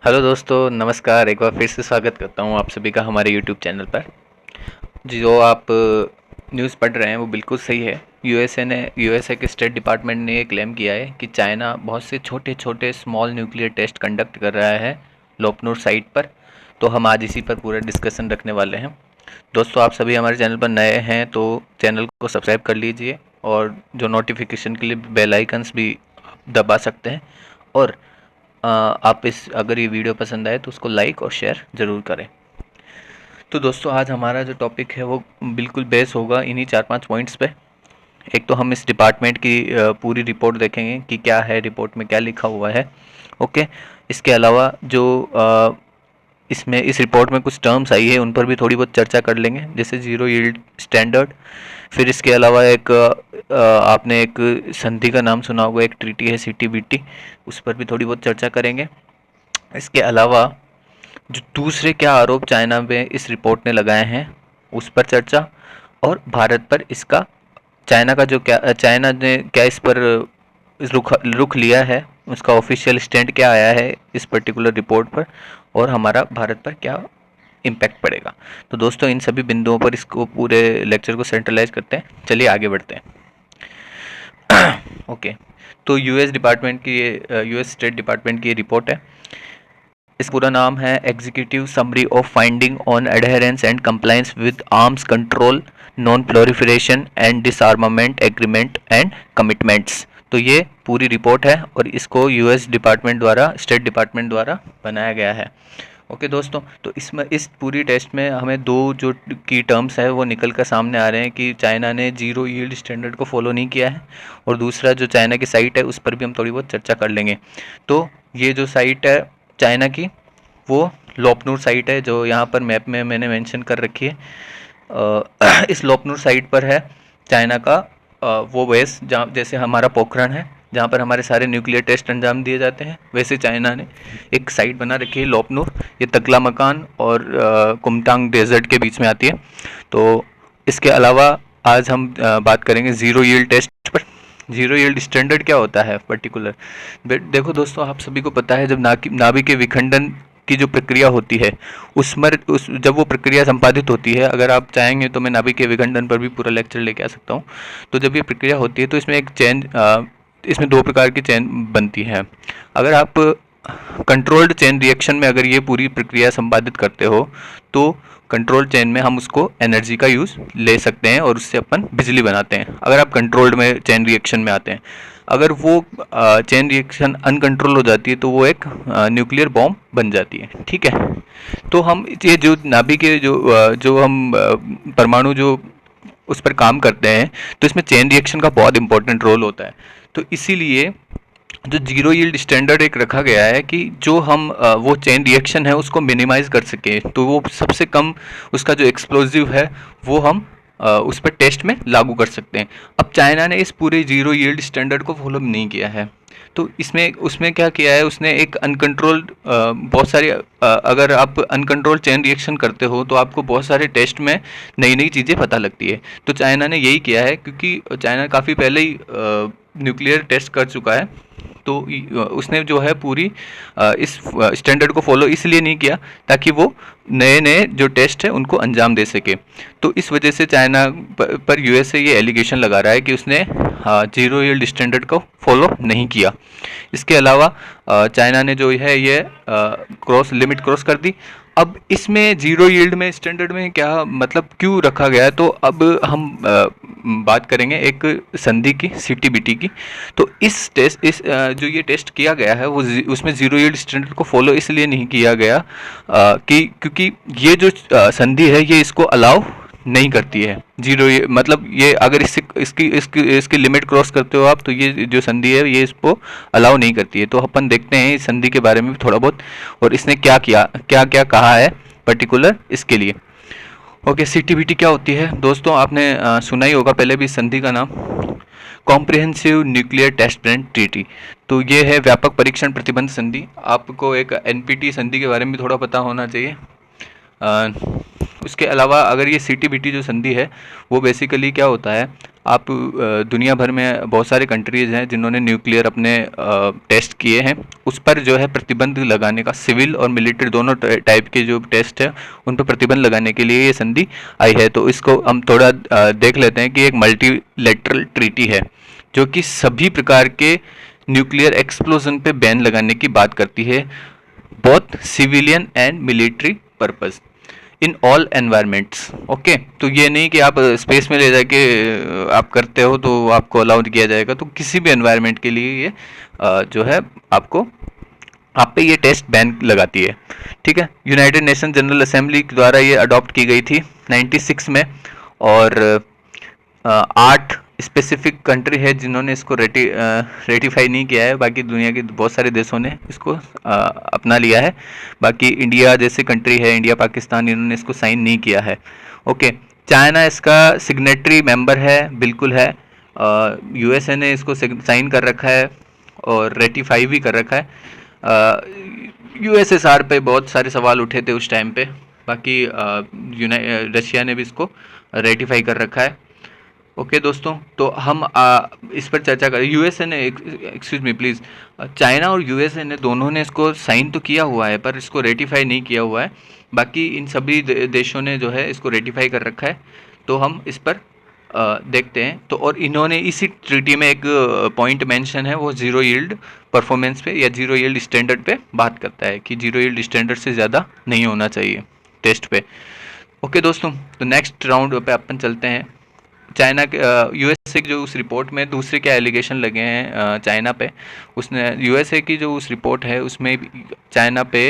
Hello दोस्तों, नमस्कार। एक बार फिर से स्वागत करता हूँ आप सभी का हमारे यूट्यूब चैनल पर। जो आप न्यूज़ पढ़ रहे हैं वो बिल्कुल सही है। यूएसए के स्टेट डिपार्टमेंट ने ये क्लेम किया है कि चाइना बहुत से छोटे छोटे स्मॉल न्यूक्लियर टेस्ट कंडक्ट कर रहा है लोपनूर साइट पर। तो हम आज इसी पर पूरा डिस्कशन रखने वाले हैं। दोस्तों, आप सभी हमारे चैनल पर नए हैं तो चैनल को सब्सक्राइब कर लीजिए और जो नोटिफिकेशन के लिए बेल आइकन्स भी दबा सकते हैं। और आप अगर ये वीडियो पसंद आए तो उसको लाइक और शेयर ज़रूर करें। तो दोस्तों, आज हमारा जो टॉपिक है वो बिल्कुल बेस होगा इन्हीं 4-5 पॉइंट्स पे। एक तो हम इस डिपार्टमेंट की पूरी रिपोर्ट देखेंगे कि क्या है, रिपोर्ट में क्या लिखा हुआ है। ओके। इसके अलावा जो इसमें इस रिपोर्ट में कुछ टर्म्स आई है उन पर भी थोड़ी बहुत चर्चा कर लेंगे, जैसे ज़ीरो यील्ड स्टैंडर्ड। फिर इसके अलावा एक आपने एक संधि का नाम सुना होगा, एक ट्रीटी है सीटीबीटी, उस पर भी थोड़ी बहुत चर्चा करेंगे। इसके अलावा जो दूसरे क्या आरोप चाइना में इस रिपोर्ट ने लगाए हैं उस पर चर्चा, और भारत पर इसका चाइना ने क्या इस पर रुख लिया है, उसका ऑफिशियल स्टैंड क्या आया है इस पर्टिकुलर रिपोर्ट पर, और हमारा भारत पर क्या इम्पैक्ट पड़ेगा। तो दोस्तों, इन सभी बिंदुओं पर इसको पूरे लेक्चर को सेंट्रलाइज करते हैं। चलिए आगे बढ़ते हैं। ओके। तो यूएस स्टेट डिपार्टमेंट की ये रिपोर्ट है। इस पूरा नाम है executive summary of finding on adherence and compliance with arms control, non proliferation and डिसआर्मामेंट agreement and commitments. तो ये पूरी रिपोर्ट है और इसको यूएस डिपार्टमेंट द्वारा, स्टेट डिपार्टमेंट द्वारा बनाया गया है। ओके दोस्तों, तो इसमें इस पूरी टेस्ट में हमें दो जो की टर्म्स है वो निकल कर सामने आ रहे हैं कि चाइना ने जीरो यील्ड स्टैंडर्ड को फॉलो नहीं किया है, और दूसरा जो चाइना की साइट है उस पर भी हम थोड़ी बहुत चर्चा कर लेंगे। तो ये जो साइट है चाइना की, वो लोपनूर साइट है जो यहाँ पर मैप में मैंने मेंशन कर रखी है। इस लोपनूर साइट पर है चाइना का वो बेस, जहाँ जैसे हमारा पोखरण है जहाँ पर हमारे सारे न्यूक्लियर टेस्ट अंजाम दिए जाते हैं, वैसे चाइना ने एक साइट बना रखी है लोपनूर। ये तकला मकान और कुमतांग डेजर्ट के बीच में आती है। तो इसके अलावा आज हम बात करेंगे ज़ीरो यील्ड टेस्ट पर। जीरो यील्ड स्टैंडर्ड क्या होता है पर्टिकुलर। देखो दोस्तों, आप सभी को पता है जब नाभिक के विखंडन की जो प्रक्रिया होती है जब वो प्रक्रिया संपादित होती है, अगर आप चाहेंगे तो मैं नाभिक के विखंडन पर भी पूरा लेक्चर लेके आ सकता हूँ। तो जब ये प्रक्रिया होती है तो इसमें एक चेन, इसमें दो प्रकार की चेन बनती है। अगर आप कंट्रोल्ड चेन रिएक्शन में अगर ये पूरी प्रक्रिया संपादित करते हो तो कंट्रोल चेन में हम उसको एनर्जी का यूज़ ले सकते हैं और उससे अपन बिजली बनाते हैं, अगर आप कंट्रोल्ड में चेन रिएक्शन में आते हैं। अगर वो चेन रिएक्शन अनकंट्रोल हो जाती है तो वो एक न्यूक्लियर बॉम्ब बन जाती है। ठीक है। तो हम ये जो नाभिक के जो हम परमाणु जो उस पर काम करते हैं, तो इसमें चेन रिएक्शन का बहुत इंपॉर्टेंट रोल होता है। तो इसीलिए जो जीरो यील्ड स्टैंडर्ड एक रखा गया है कि जो हम वो चेन रिएक्शन है उसको मिनिमाइज कर सके, तो वो सबसे कम उसका जो एक्सप्लोजिव है वो हम उस पर टेस्ट में लागू कर सकते हैं। अब चाइना ने इस पूरे जीरो यील्ड स्टैंडर्ड को फॉलो नहीं किया है, तो इसमें उसमें क्या किया है, उसने एक अनकंट्रोल्ड बहुत सारी अगर आप अनकंट्रोल चेन रिएक्शन करते हो तो आपको बहुत सारे टेस्ट में नई नई चीज़ें पता लगती है। तो चाइना ने यही किया है, क्योंकि चाइना काफ़ी पहले ही न्यूक्लियर टेस्ट कर चुका है। तो उसने जो है पूरी इस स्टैंडर्ड को फॉलो इसलिए नहीं किया ताकि वो नए नए जो टेस्ट है उनको अंजाम दे सके। तो इस वजह से चाइना पर यूएसए ये एलिगेशन लगा रहा है कि उसने जीरो यील्ड स्टैंडर्ड को फॉलो नहीं किया। इसके अलावा चाइना ने जो है ये लिमिट क्रॉस कर दी। अब इसमें जीरो यील्ड में स्टैंडर्ड में क्या मतलब क्यों रखा गया है, तो अब हम बात करेंगे एक संधि की, सीटीबीटी की। तो जो ये टेस्ट किया गया है वो उसमें जीरो यील्ड स्टैंडर्ड को फॉलो इसलिए नहीं किया गया कि क्योंकि ये जो संधि है ये इसको अलाउ नहीं करती है। मतलब ये अगर इसकी लिमिट क्रॉस करते हो आप तो ये जो संधि है ये इसको अलाउ नहीं करती है। तो अपन देखते हैं इस संधि के बारे में भी थोड़ा बहुत, और इसने क्या किया, क्या क्या कहा है पर्टिकुलर इसके लिए। ओके, सीटीबीटी क्या होती है दोस्तों, आपने सुना ही होगा पहले भी इस संधि का नाम, comprehensive nuclear test ban treaty. तो ये है व्यापक परीक्षण प्रतिबंध संधि। आपको एक एनपीटी संधि के बारे में भी थोड़ा पता होना चाहिए। उसके अलावा अगर ये सीटीबीटी जो संधि है वो बेसिकली क्या होता है, आप दुनिया भर में बहुत सारे कंट्रीज़ हैं जिन्होंने न्यूक्लियर अपने टेस्ट किए हैं, उस पर जो है प्रतिबंध लगाने का, सिविल और मिलिट्री दोनों टाइप के जो टेस्ट है उन पर प्रतिबंध लगाने के लिए ये संधि आई है। तो इसको हम थोड़ा देख लेते हैं कि एक मल्टीलेटरल ट्रीटी है जो कि सभी प्रकार के न्यूक्लियर एक्सप्लोजन पे बैन लगाने की बात करती है, both civilian and military purpose in all environments. Okay, तो ये नहीं कि आप स्पेस में ले जाके आप करते हो तो आपको अलाउड किया जाएगा, तो किसी भी एनवायरमेंट के लिए ये जो है आपको आप पे ये टेस्ट बैन लगाती है। ठीक है, यूनाइटेड नेशन जनरल असेंबली द्वारा ये अडॉप्ट की गई थी 96 में, और 8 स्पेसिफिक कंट्री है जिन्होंने इसको रेटिफाई नहीं किया है, बाकी दुनिया के बहुत सारे देशों ने इसको अपना लिया है। बाकी इंडिया जैसे कंट्री है, इंडिया पाकिस्तान, इन्होंने इसको साइन नहीं किया है। ओके, चाइना इसका सिग्नेटरी मेंबर है, बिल्कुल है। यूएसए ने इसको साइन कर रखा है और रेटिफाई भी कर रखा है। यूएसएसआर पे बहुत सारे सवाल उठे थे उस टाइम पे, बाकी रशिया ने भी इसको रेटिफाई कर रखा है। ओके दोस्तों, तो हम इस पर चर्चा करें। यूएसए ने, एक्सक्यूज मी प्लीज़, चाइना और यूएसए ने दोनों ने इसको साइन तो किया हुआ है पर इसको रेटिफाई नहीं किया हुआ है। बाकी इन सभी देशों ने जो है इसको रेटिफाई कर रखा है। तो हम इस पर देखते हैं। तो और इन्होंने इसी ट्रीटी में एक पॉइंट मेंशन है, वो जीरो यील्ड परफॉर्मेंस पे या जीरो यील्ड स्टैंडर्ड पे बात करता है कि जीरो यील्ड स्टैंडर्ड से ज़्यादा नहीं होना चाहिए टेस्ट पे। ओके दोस्तों, तो नेक्स्ट राउंड पे अपन चलते हैं। चाइना के यूएसए की जो उस रिपोर्ट में दूसरे क्या एलिगेशन लगे हैं चाइना पे, उसने यूएसए की जो उस रिपोर्ट है उसमें चाइना पे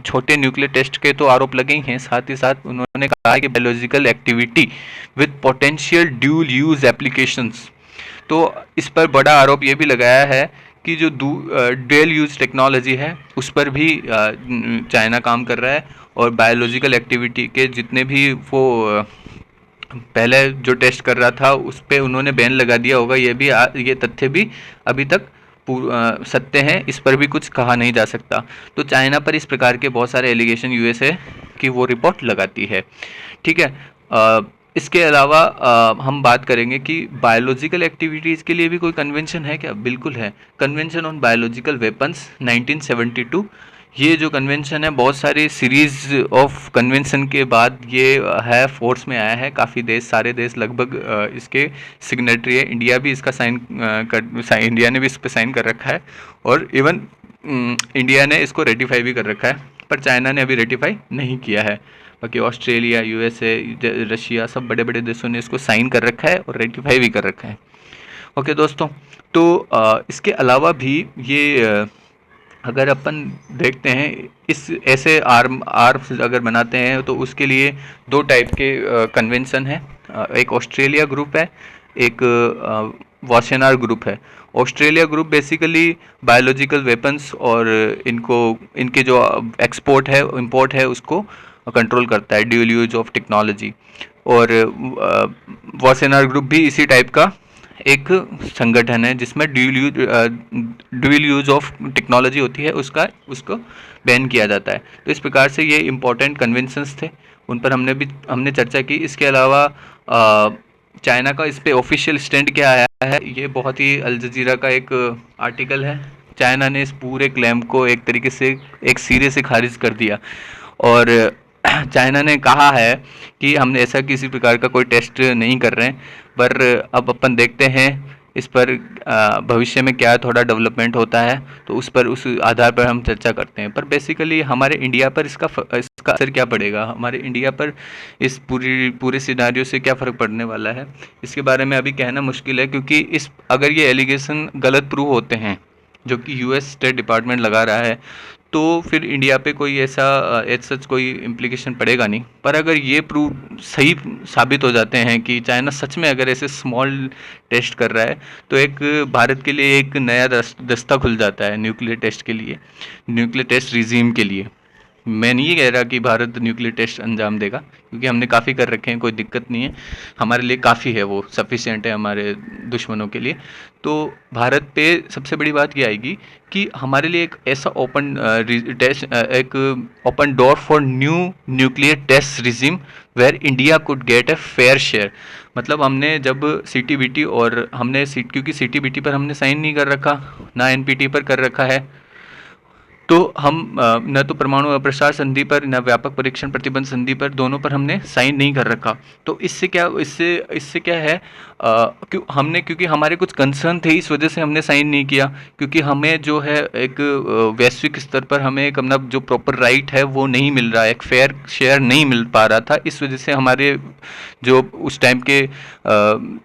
छोटे न्यूक्लियर टेस्ट के तो आरोप लगे ही हैं, साथ ही साथ उन्होंने कहा है कि biological activity with potential dual use applications. तो इस पर बड़ा आरोप ये भी लगाया है कि जो ड्यूल यूज टेक्नोलॉजी है उस पर भी चाइना काम कर रहा है, और बायोलॉजिकल एक्टिविटी के जितने भी वो पहले जो टेस्ट कर रहा था उस पर उन्होंने बैन लगा दिया होगा, ये तथ्य भी अभी तक सत्य हैं, इस पर भी कुछ कहा नहीं जा सकता। तो चाइना पर इस प्रकार के बहुत सारे एलिगेशन यूएसए की वो रिपोर्ट लगाती है। ठीक है, इसके अलावा हम बात करेंगे कि बायोलॉजिकल एक्टिविटीज़ के लिए भी कोई कन्वेंशन है क्या? बिल्कुल है, कन्वेंशन ऑन बायोलॉजिकल वेपन्स 1972। ये जो कन्वेंशन है बहुत सारी सीरीज ऑफ कन्वेंशन के बाद ये है फोर्स में आया है। काफ़ी देश, सारे देश लगभग इसके सिग्नेटरी है। इंडिया भी इसका इंडिया ने भी इस पर साइन कर रखा है, और इवन इंडिया ने इसको रेटिफाई भी कर रखा है, पर चाइना ने अभी रेटिफाई नहीं किया है। बाकी ऑस्ट्रेलिया, यूएसए, रशिया, सब बड़े बड़े देशों ने इसको साइन कर रखा है और रेटिफाई भी कर रखा है। ओके दोस्तों, तो इसके अलावा भी ये अगर अपन देखते हैं इस ऐसे आर्म्स अगर बनाते हैं तो उसके लिए दो टाइप के कन्वेंशन है। एक ऑस्ट्रेलिया ग्रुप है, एक वासेनार ग्रुप है। Australia group basically biological weapons और इनके जो एक्सपोर्ट है, इंपोर्ट है, उसको कंट्रोल करता है, ड्यूल यूज ऑफ टेक्नोलॉजी। और वासेनार ग्रुप भी इसी टाइप का एक संगठन है जिसमें ड्यूल यूज ऑफ टेक्नोलॉजी होती है, उसको बैन किया जाता है। तो इस प्रकार से ये इम्पोर्टेंट कन्वेंशंस थे, उन पर हमने चर्चा की। इसके अलावा चाइना का इस पे ऑफिशियल स्टैंड क्या आया है, ये बहुत ही अल जजीरा का एक आर्टिकल है। चाइना ने इस पूरे क्लेम को एक तरीके से एक सिरे से खारिज कर दिया, और चाइना ने कहा है कि हम ऐसा किसी प्रकार का कोई टेस्ट नहीं कर रहे हैं। पर अब अपन देखते हैं इस पर भविष्य में क्या थोड़ा डेवलपमेंट होता है, तो उस आधार पर हम चर्चा करते हैं। पर बेसिकली हमारे इंडिया पर इसका असर क्या पड़ेगा, हमारे इंडिया पर इस पूरे सिनारियो से क्या फ़र्क पड़ने वाला है, इसके बारे में अभी कहना मुश्किल है। क्योंकि अगर ये एलिगेशन गलत प्रूव होते हैं जो कि यूएस स्टेट डिपार्टमेंट लगा रहा है, तो फिर इंडिया पे कोई ऐसा सच कोई इम्प्लीकेशन पड़ेगा नहीं। पर अगर ये प्रूव सही साबित हो जाते हैं कि चाइना सच में अगर ऐसे स्मॉल टेस्ट कर रहा है, तो एक भारत के लिए एक नया रास्ता खुल जाता है न्यूक्लियर टेस्ट के लिए, न्यूक्लियर टेस्ट रिजीम के लिए। मैं नहीं कह रहा कि भारत न्यूक्लियर टेस्ट अंजाम देगा, क्योंकि हमने काफ़ी कर रखे हैं, कोई दिक्कत नहीं है, हमारे लिए काफ़ी है, वो सफिशिएंट है हमारे दुश्मनों के लिए। तो भारत पे सबसे बड़ी बात ये आएगी कि हमारे लिए एक ऐसा open door for new nuclear test regime where India could get a fair share. मतलब हमने जब CTBT और क्योंकि CTBT पर हमने साइन नहीं कर रखा, ना NPT पर कर रखा है, तो हम न तो परमाणु अप्रसार संधि पर न व्यापक परीक्षण प्रतिबंध संधि पर, दोनों पर हमने साइन नहीं कर रखा। तो इससे क्या है, क्योंकि हमारे कुछ कंसर्न थे, इस वजह से हमने साइन नहीं किया, क्योंकि हमें जो है एक वैश्विक स्तर पर हमें एक अपना जो प्रॉपर राइट है वो नहीं मिल रहा है, एक फेयर शेयर नहीं मिल पा रहा था। इस वजह से हमारे जो उस टाइम के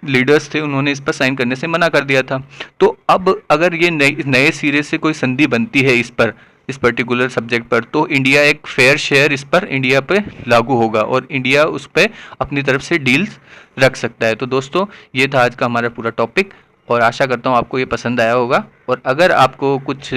लीडर्स थे उन्होंने इस पर साइन करने से मना कर दिया था। तो अब अगर ये नए सिरे से कोई संधि बनती है इस पर्टिकुलर सब्जेक्ट पर, तो इंडिया एक फेयर शेयर इस पर इंडिया पे लागू होगा और इंडिया उस पर अपनी तरफ से डील्स रख सकता है। तो दोस्तों, ये था आज का हमारा पूरा टॉपिक और आशा करता हूँ आपको ये पसंद आया होगा। और अगर आपको कुछ